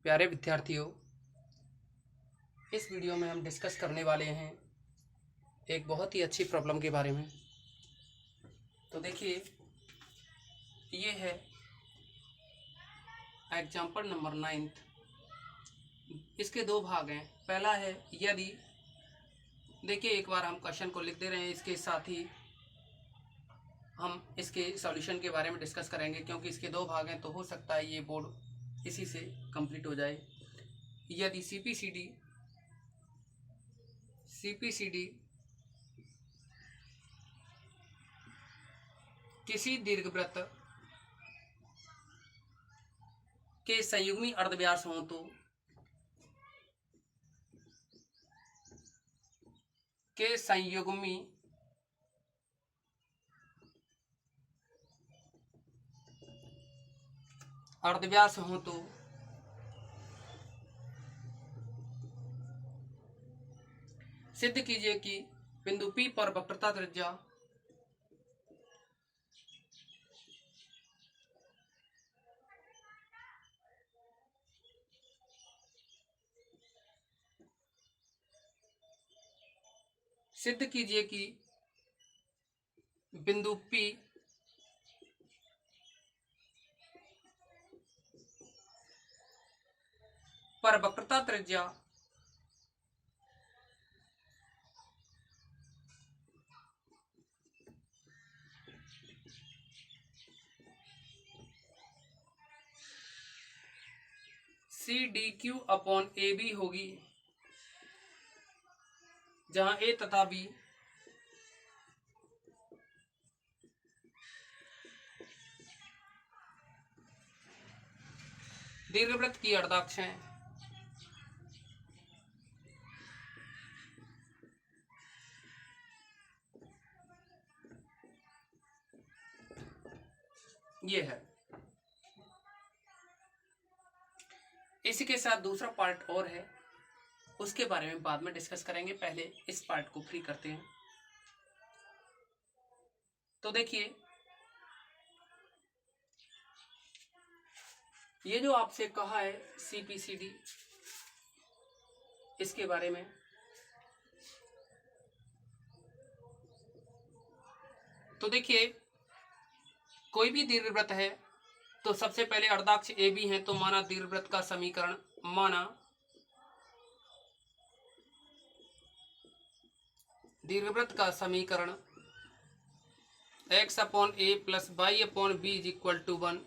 प्यारे विद्यार्थियों, इस वीडियो में हम डिस्कस करने वाले हैं एक बहुत ही अच्छी प्रॉब्लम के बारे में। तो देखिए, ये है एग्जाम्पल नंबर 9। इसके दो भाग हैं। पहला है यदि, देखिए एक बार हम क्वेश्चन को लिख दे रहे हैं, इसके साथ ही हम इसके सॉल्यूशन के बारे में डिस्कस करेंगे, क्योंकि इसके दो भाग हैं तो हो सकता है ये बोर्ड इसी से कंप्लीट हो जाए। यदि सीपीसीडी किसी दीर्घवृत्त के संयुग्मी अर्धव्यास हों तो सिद्ध कीजिए कि बिंदु P पर वक्रता त्रिज्या सिद्ध कीजिए कि बिंदु P पर वक्रता त्रिज्या CDQ अपॉन AB होगी, जहां A तथा B दीर्घवृत्त की अर्धाक्ष हैं। ये है। इसी के साथ दूसरा पार्ट और है, उसके बारे में बाद में डिस्कस करेंगे। पहले इस पार्ट को फ्री करते हैं। तो देखिए, ये जो आपसे कहा है सीपीसीडी, इसके बारे में तो देखिए, कोई भी दीर्घवृत्त है तो सबसे पहले अर्धाक्ष ए बी है, तो माना दीर्घवृत्त का समीकरण, माना दीर्घवृत्त का समीकरण x upon a plus y upon b is equal to 1।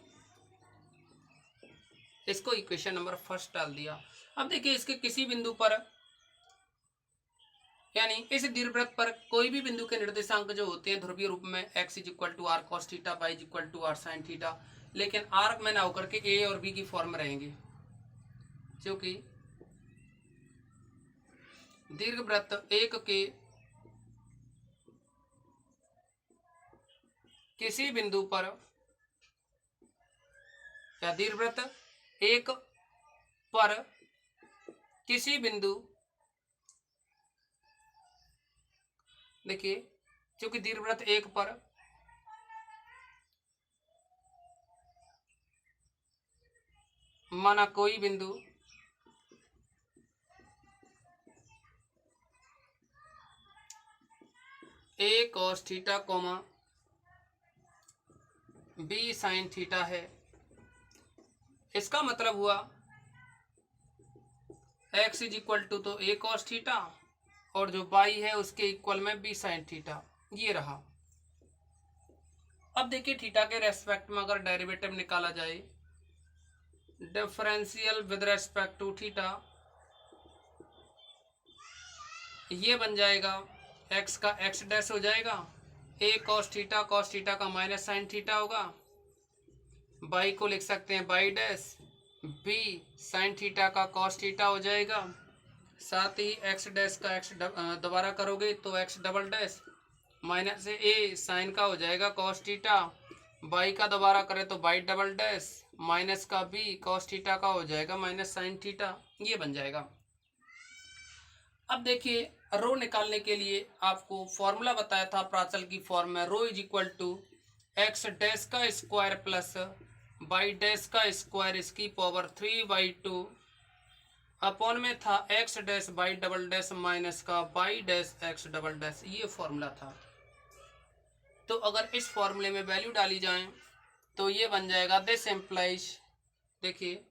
इसको इक्वेशन नंबर फर्स्ट डाल दिया। अब देखिए, इसके किसी बिंदु पर, यानी इस दीर्घवृत्त पर कोई भी बिंदु के निर्देशांक जो होते हैं ध्रुवीय रूप में x is equal to r cos theta, y is equal to r sine theta, लेकिन आर में ना होकर के ए और बी की फॉर्म में रहेंगे, क्योंकि दीर्घवृत्त एक के किसी बिंदु पर, या दीर्घवृत्त एक पर किसी बिंदु, देखिए क्योंकि दीर्घवृत्त एक पर माना कोई बिंदु a cos theta comma b sine theta है। इसका मतलब हुआ x इज इक्वल टू तो ए कॉस थीटा, और जो y है उसके इक्वल में बी साइन थीटा, ये रहा। अब देखिए, थीटा के रेस्पेक्ट में अगर डेरिवेटिव निकाला जाए, differential with respect to theta, ये बन जाएगा x का x डैश हो जाएगा, a cos थीटा का माइनस साइन थीटा होगा, y को लिख सकते हैं y dash, b sine theta का cos थीटा हो जाएगा, साथ ही x डैश का x दोबारा करोगे तो x double dash, minus a sine का हो जाएगा cos थीटा, y का दोबारा करें तो y डबल डैश, माइनस का b cos थीटा का हो जाएगा माइनस साइन थीटा, ये बन जाएगा। अब देखिए, रो निकालने के लिए आपको फॉर्मूला बताया था प्राचल की फॉर्म में, rho is equal to x dash का स्क्वायर प्लस वाई डैश का स्क्वायर इसकी पावर 3/2 अपॉन में था x dash by double dash minus का by dash x double dash, ये फॉर्मूला था। तो अगर इस फॉर्मूले में वैल्यू डाली जाए तो ये बन जाएगा दिस इम्प्लाइज, देखिए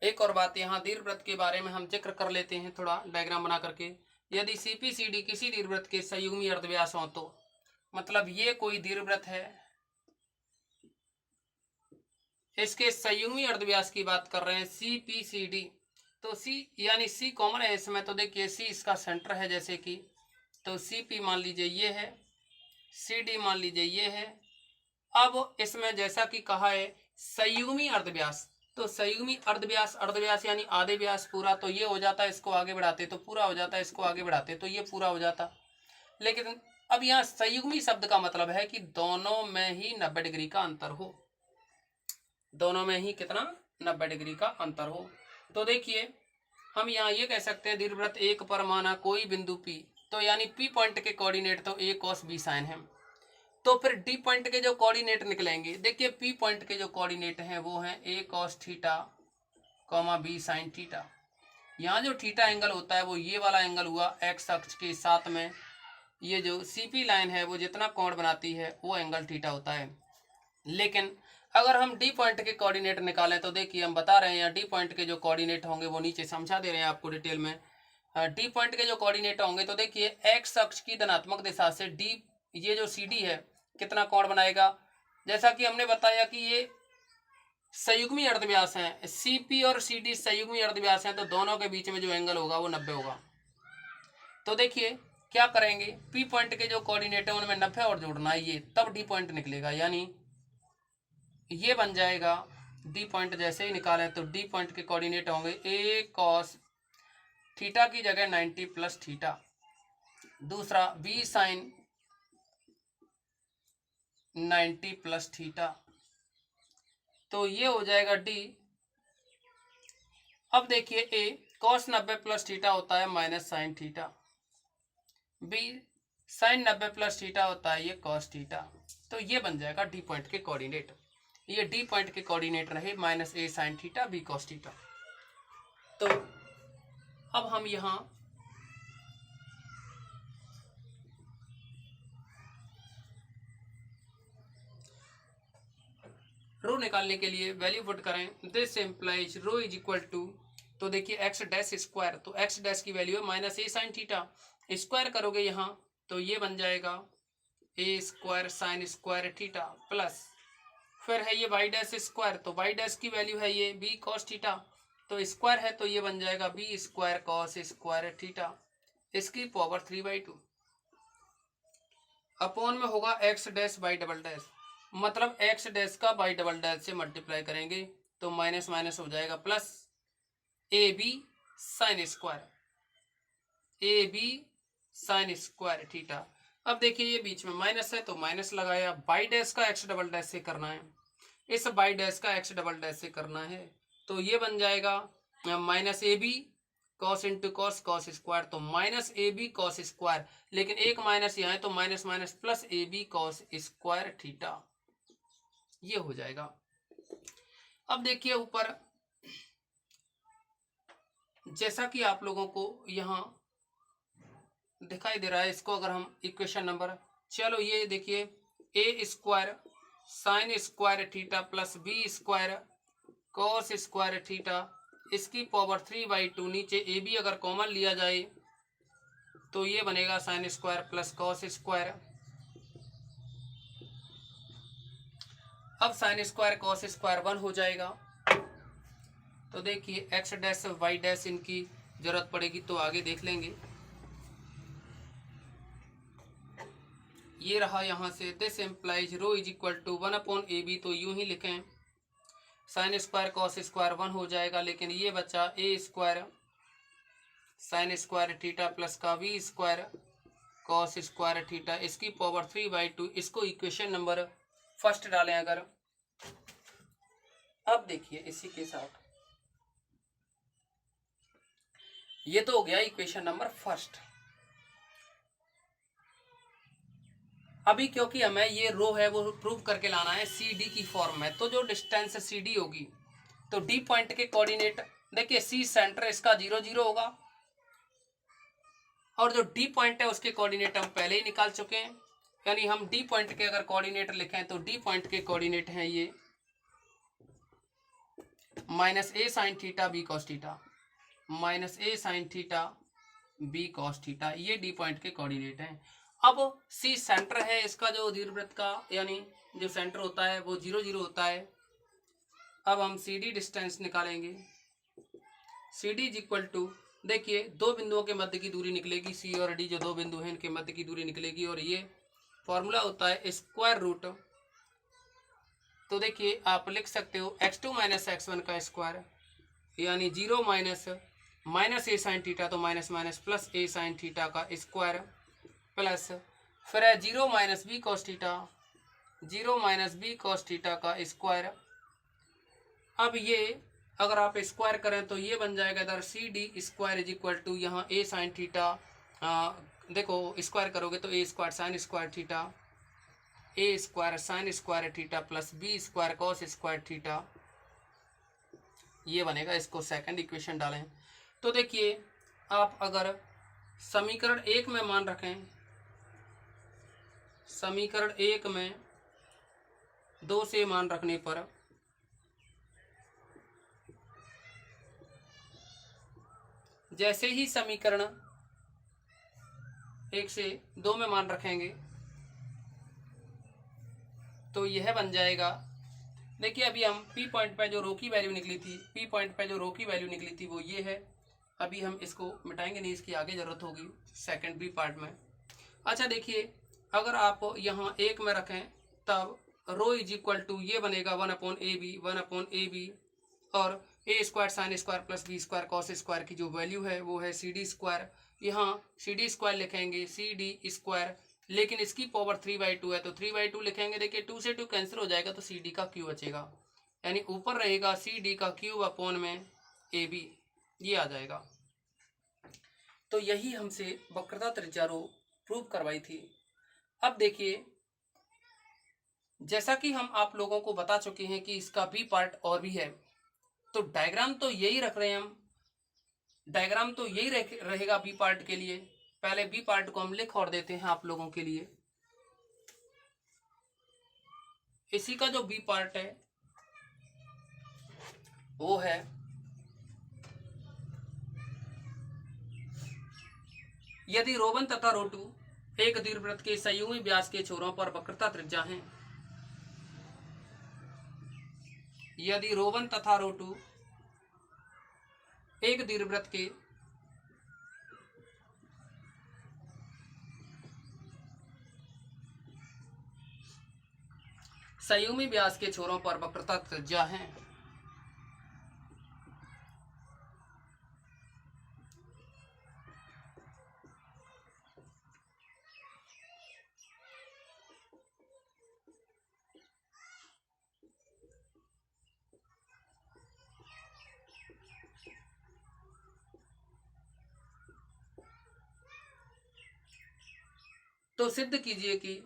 एक और बात यहाँ दीर्घवृत्त के बारे में हम जिक्र कर लेते हैं थोड़ा डायग्राम बना करके। यदि सीपीसीडी किसी दीर्घवृत्त के संयुग्मी अर्धव्यास हो तो मतलब ये कोई दीर्घवृत्त है, इसके संयुग्मी अर्धव्यास की बात कर रहे हैं सीपीसीडी। तो सी यानी सी कॉमन है इसमें, तो देखिए सी इसका सेंटर है जैसे कि, तो सीपी मान लीजिए ये है, सीडी मान लीजिए ये है। अब इसमें जैसा कि कहा है संयुग्मी अर्धव्यास, तो संयुग्मी अर्धव्यास, अर्धव्यास यानी आधे व्यास पूरा, तो ये हो जाता है, इसको आगे बढ़ाते तो पूरा हो जाता है, इसको आगे बढ़ाते तो ये पूरा हो जाता। लेकिन अब यहाँ संयुग्मी शब्द का मतलब है कि दोनों में ही 90 डिग्री का अंतर हो, दोनों में ही कितना 90 डिग्री का अंतर हो। तो देखिए हम यहाँ ये कह सकते हैं दीर्घवृत्त एक पर माना कोई बिंदु P, तो यानी P पॉइंट के कोऑर्डिनेट तो A cos B sin है। तो फिर D पॉइंट के जो कोऑर्डिनेट निकलेंगे, देखिए P पॉइंट के जो कोऑर्डिनेट हैं वो हैं A cos theta comma B sin theta. यहाँ जो थीटा एंगल होता है वो ये वाला एंगल हुआ x अक्ष के साथ में, ये जो CP लाइन है वो जितना कोण बनाती है वो एंगल थीटा होता है। लेकिन अगर हम डी पॉइंट के कोऑर्डिनेट निकालें तो देखिए हम बता रहे हैं डी पॉइंट के जो कोऑर्डिनेट होंगे वो नीचे समझा दे रहे हैं आपको डिटेल में। डी पॉइंट के जो कोऑर्डिनेट होंगे तो देखिए एक्स अक्ष की धनात्मक दिशा से डी, ये जो सी डी है कितना कोण बनाएगा, जैसा कि हमने बताया कि ये संयुग्मी अर्धव्यास हैं, सीपी और सी डी संयुग्मी अर्धव्यास हैं, तो दोनों के बीच में जो एंगल होगा वो 90 होगा। तो देखिए क्या करेंगे, पी पॉइंट के जो कोऑर्डिनेट है उनमें 90 और जोड़ना है ये, तब डी पॉइंट निकलेगा। यानी ये बन जाएगा डी पॉइंट, जैसे ही निकाले तो डी पॉइंट के कोऑर्डिनेट होंगे ए कॉस थीटा की जगह 90 प्लस थीटा, दूसरा बी साइन 90 प्लस थीटा, तो ये हो जाएगा डी। अब देखिए ए कॉस 90 प्लस थीटा होता है minus sine theta, b sine 90 plus theta होता है ये कॉस थीटा, तो ये बन जाएगा डी पॉइंट के कोऑर्डिनेट। ये डी पॉइंट के कोऑर्डिनेट रहे minus a sine theta b cos theta. तो अब हम यहां रो निकालने के लिए वैल्यू पुट करें, this implies rho is equal to, तो देखिए एक्स डैश स्क्वायर, तो एक्स डैश की वैल्यू है minus a sine theta, square करोगे यहाँ तो ये बन जाएगा a square sine square theta plus, फिर है ये वाई डैश स्क्वायर, तो वाई डैश की वैल्यू है ये बी कॉस थीटा, तो स्क्वायर है तो ये बन जाएगा b square cos square theta, इसकी पावर 3/2 अपॉन में होगा x dash by double dash, मतलब एक्स डैश का बाई डबल डैश से मल्टीप्लाई करेंगे तो माइनस माइनस हो जाएगा plus a b sine square, a b sine square theta. अब देखिए ये बीच में माइनस है तो माइनस लगाया, बाई डैश का एक्स डबल डैश से करना है, इस बाई डैश का एक्स डबल डैश से करना है, तो ये बन जाएगा minus a b cos into cos cos square, तो minus a b cos square, लेकिन एक माइनस यहाँ है तो minus minus plus a b cos square theta, ये हो जाएगा। अब देखिए ऊपर जैसा कि आप लोगों को यहाँ दिखाई दे रहा है, इसको अगर हम इक्वेशन नंबर, चलो ये देखिए a square sine square theta plus b square cos square theta, इसकी पावर 3/2, नीचे ए बी अगर कॉमन लिया जाए तो ये बनेगा sign square plus cos square. अब साइन स्क्वायर कॉस स्क्वायर 1 हो जाएगा, तो देखिए एक्स डैश वाई डैश इनकी जरूरत पड़ेगी तो आगे देख लेंगे। ये रहा यहाँ से this implies rho is equal to 1/AB, तो यूं ही लिखें साइन स्क्वायर कॉस स्क्वायर 1 हो जाएगा, लेकिन ये बचा a square sine square theta plus का b square cos square theta, इसकी पावर 3/2, इसको इक्वेशन नंबर फर्स्ट डालें अगर। अब देखिए इसी के साथ ये तो हो गया इक्वेशन नंबर फर्स्ट। अभी क्योंकि हमें ये रो है वो प्रूव करके लाना है सी डी की फॉर्म में, तो जो डिस्टेंस सी डी होगी तो डी पॉइंट के कोऑर्डिनेट देखिए, सी सेंटर इसका 0 0 होगा, और जो डी पॉइंट है उसके कोऑर्डिनेट हम पहले ही निकाल चुके हैं। यानी हम डी पॉइंट के अगर कोऑर्डिनेट लिखें तो डी पॉइंट के कोऑर्डिनेट हैं ये minus a sine theta b cos theta, minus a sine theta b cos theta, ये डी पॉइंट के कोऑर्डिनेट हैं। अब सी सेंटर है इसका, जो दीर्घवृत्त का यानी जो सेंटर होता है वो 0 0 होता है। अब हम सी डी डिस्टेंस निकालेंगे। C D is equal to, देखिए दो बिंदुओं के मध्य की दूरी निकलेगी, सी और डी जो दो बिंदु हैं इनके मध्य की दूरी निकलेगी, और ये फॉर्मूला होता है स्क्वायर रूट। तो देखिए आप लिख सकते हो x2 माइनस x1 का स्क्वायर, यानी 0 माइनस ए साइन थीटा, तो minus minus plus a sine theta का स्क्वायर, प्लस फिर है 0 minus b cos theta, 0 minus b cos theta का स्क्वायर। अब ये अगर आप स्क्वायर करें तो ये बन जाएगा इधर C D square is equal to, यहाँ ए साइन थीटा, देखो स्क्वायर करोगे तो a square sine square theta, a square sine square theta plus b square cos square theta, ये बनेगा। इसको सेकंड इक्वेशन डालें तो देखिए आप अगर समीकरण 1 में मान रखें, समीकरण 1 में 2 से मान रखने पर जैसे ही समीकरण 1 से 2 में मान रखेंगे तो यह बन जाएगा। देखिए अभी हम पी पॉइंट पे जो रो की वैल्यू निकली थी, पी पॉइंट पे जो रो की वैल्यू निकली थी वो ये है। अभी हम इसको मिटाएंगे नहीं, इसकी आगे जरूरत होगी सेकंड बी पार्ट में। अच्छा देखिए अगर आप यहाँ 1 में रखें तब रो इज इक्वल टू ये बनेगा 1/AB, 1/AB, और a square sine square plus b square cos square की जो वैल्यू है वो है सी डी स्क्वायर। यहाँ सी डी स्क्वायर लिखेंगे सी डी स्क्वायर, लेकिन इसकी पावर 3/2 है तो 3/2 लिखेंगे। देखिए 2 से 2 कैंसिल हो जाएगा तो सी डी का क्यू बचेगा, यानी ऊपर रहेगा सी डी का क्यूब अपॉन में ए बी, ये आ जाएगा। तो यही हमसे वक्रता त्रिज्या रो प्रूव करवाई थी। अब देखिए जैसा कि हम आप लोगों को बता चुके हैं कि इसका बी पार्ट और भी है, तो डायग्राम तो यही रख रहे हैं हम, डायग्राम तो यही रहेगा बी पार्ट के लिए। पहले बी पार्ट को हम लिख और देते हैं आप लोगों के लिए। इसी का जो बी पार्ट है वो है यदि रो1 तथा रो2 एक दीर्घवृत्त के संयुग्मी व्यास के छोरों पर वक्रता त्रिज्या है, यदि रो1 तथा रो2 एक दीर्घवृत्त के संयुग्मी व्यास के छोरों पर वक्रता त्रिज्या है, तो सिद्ध कीजिए कि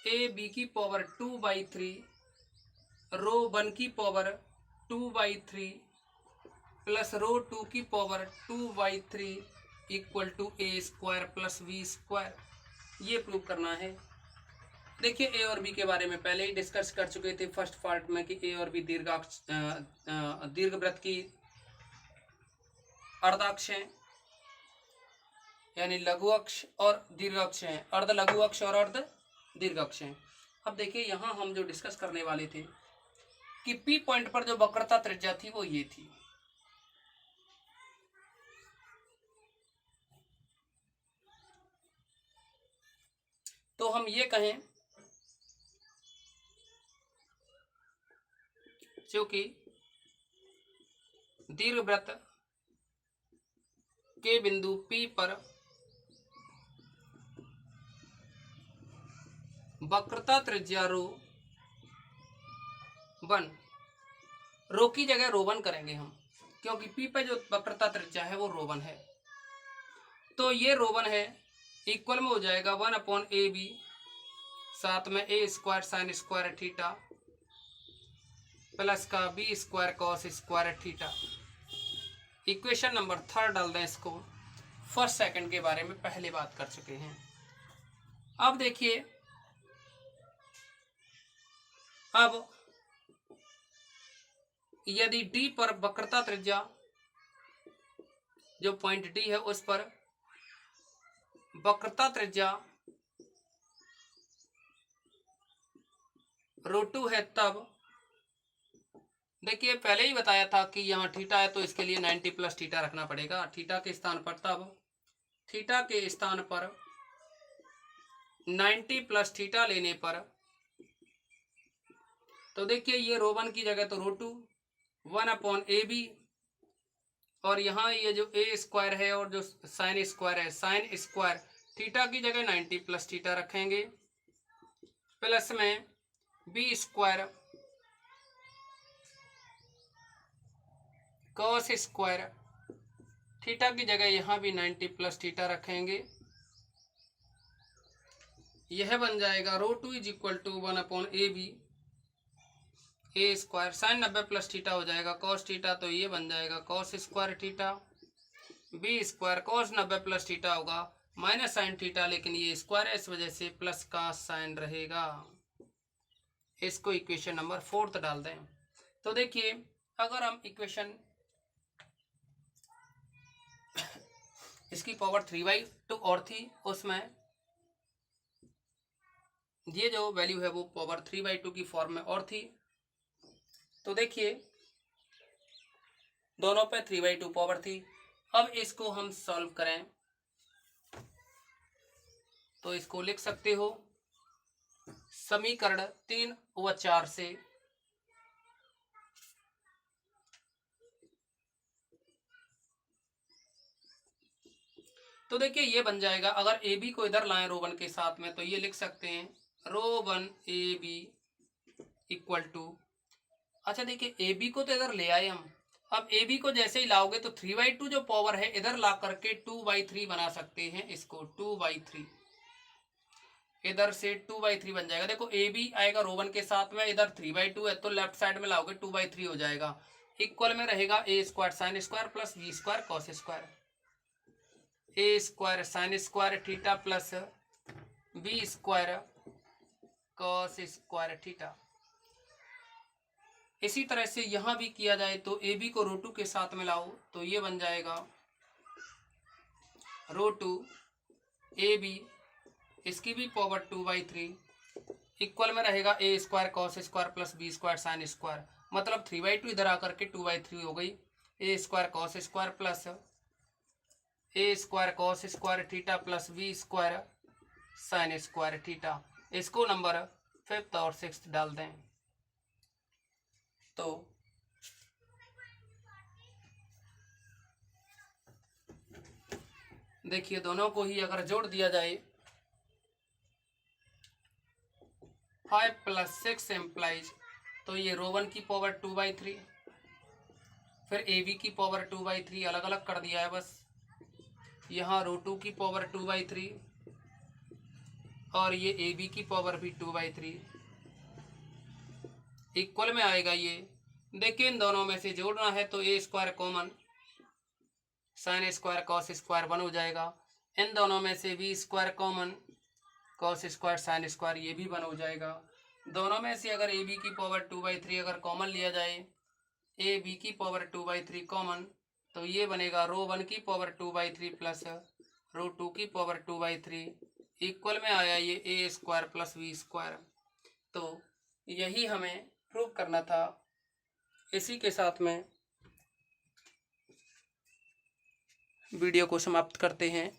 ए बी की पावर 2/3 रो1 की पावर 2/3 प्लस रो2 की power 2/3 equal to a square plus b square, ये प्रूव करना है। देखिए ए और बी के बारे में पहले ही डिस्कस कर चुके थे फर्स्ट पार्ट में कि ए और बी दीर्घवृत्त की अर्धाक्ष हैं, यानी लघु अक्ष और दीर्घ अक्ष हैं, अर्ध लघु अक्ष और अर्ध दीर्घ अक्ष हैं। अब देखिए यहाँ हम जो डिस्कस करने वाले थे कि पी पॉइंट पर जो वक्रता त्रिज्या थी वो ये थी। तो हम ये कहें क्योंकि दीर्घवृत्त के बिंदु P पर वक्रता त्रिज्या रो1 रो की जगह रो1 करेंगे हम, क्योंकि पी पे जो वक्रता त्रिज्या है वो रो1 है। तो ये रो1 है, इक्वल में हो जाएगा 1/AB, साथ में a square sine square theta plus का b square cos square theta. Equation number 3 डाल दें इसको। फर्स्ट सेकंड के बारे में पहले बात कर चुके हैं। अब देखिए, अब यदि डी पर वक्रता त्रिज्या जो पॉइंट डी है उस पर वक्रता त्रिज्या रो2 है, तब देखिए पहले ही बताया था कि यहाँ थीटा है तो इसके लिए 90 प्लस थीटा रखना पड़ेगा थीटा के स्थान पर। तब थीटा के स्थान पर 90 प्लस थीटा लेने पर तो देखिए ये रो1 की जगह तो रो2 1/AB, और यहाँ ये जो ए स्क्वायर है और जो साइन स्क्वायर है, साइन स्क्वायर थीटा की जगह 90 प्लस थीटा रखेंगे प्लस में b square cos square theta की जगह यहाँ भी 90 प्लस थीटा रखेंगे। यह बन जाएगा रो2 is equal to 1/AB, a square sine 90 plus theta हो जाएगा कॉस थीटा, तो ये बन जाएगा cos square theta, b square cos 90 plus theta होगा माइनस साइन थीटा, लेकिन ये स्क्वायर है इस वजह से प्लस का साइन रहेगा। इसको इक्वेशन नंबर 4 डाल दें। तो देखिए अगर हम इक्वेशन इसकी पावर 3/2 और थी, उसमें ये जो वैल्यू है वो पावर 3/2 की फॉर्म में और थी। तो देखिए दोनों पे 3/2 पावर थी। अब इसको हम सॉल्व करें तो इसको लिख सकते हो समीकरण 3 व 4 से तो देखिए ये बन जाएगा, अगर ए बी को इधर लाएं रो1 के साथ में तो ये लिख सकते हैं रो1 ए बी इक्वल टू, अच्छा देखिए ए बी को तो इधर ले आए हम, अब ए बी को जैसे ही लाओगे तो 3/2 जो पावर है इधर ला करके 2/3 बना सकते हैं इसको, 2/3 इधर से 2/3 बन जाएगा। देखो ए बी आएगा रो1 के साथ में, इधर 3/2 है तो लेफ्ट साइड में लाओगे 2/3 हो जाएगा, इक्वल में रहेगा a square sine square plus b square cos square, a square sine square theta plus b square cos square theta. इसी तरह से यहां भी किया जाए तो ए बी को रो2 के साथ में लाओ तो ये बन जाएगा रो2 ए बी, इसकी भी पावर 2/3, इक्वल में रहेगा a square cos square plus b square sine square, मतलब 3/2 इधर आकर के 2/3 हो गई, a square cos square plus a square cos square theta plus b square sine square theta. इसको नंबर 5th और 6th डाल दें तो देखिए दोनों को ही अगर जोड़ दिया जाए 5 + 6 एम्प्लाइज तो ये रो1 की पावर 2/3, फिर ए बी की पावर 2/3 अलग अलग कर दिया है बस, यहाँ रो2 की पावर 2/3 और ये ए बी की पावर भी 2/3, इक्वल में आएगा ये। देखिए इन दोनों में से जोड़ना है तो a square common sine square cos square 1 हो जाएगा, इन दोनों में से b square common cos square sine square ये भी 1 हो जाएगा। दोनों में से अगर ए बी की पावर 2/3 अगर कॉमन लिया जाए, ए बी की पावर 2/3 कॉमन, तो ये बनेगा रो1 की पावर 2/3 प्लस रो2 की पावर 2/3, इक्वल में आया ये ए स्क्वायर प्लस बी स्क्वायर। तो यही हमें प्रूव करना था। इसी के साथ में वीडियो को समाप्त करते हैं।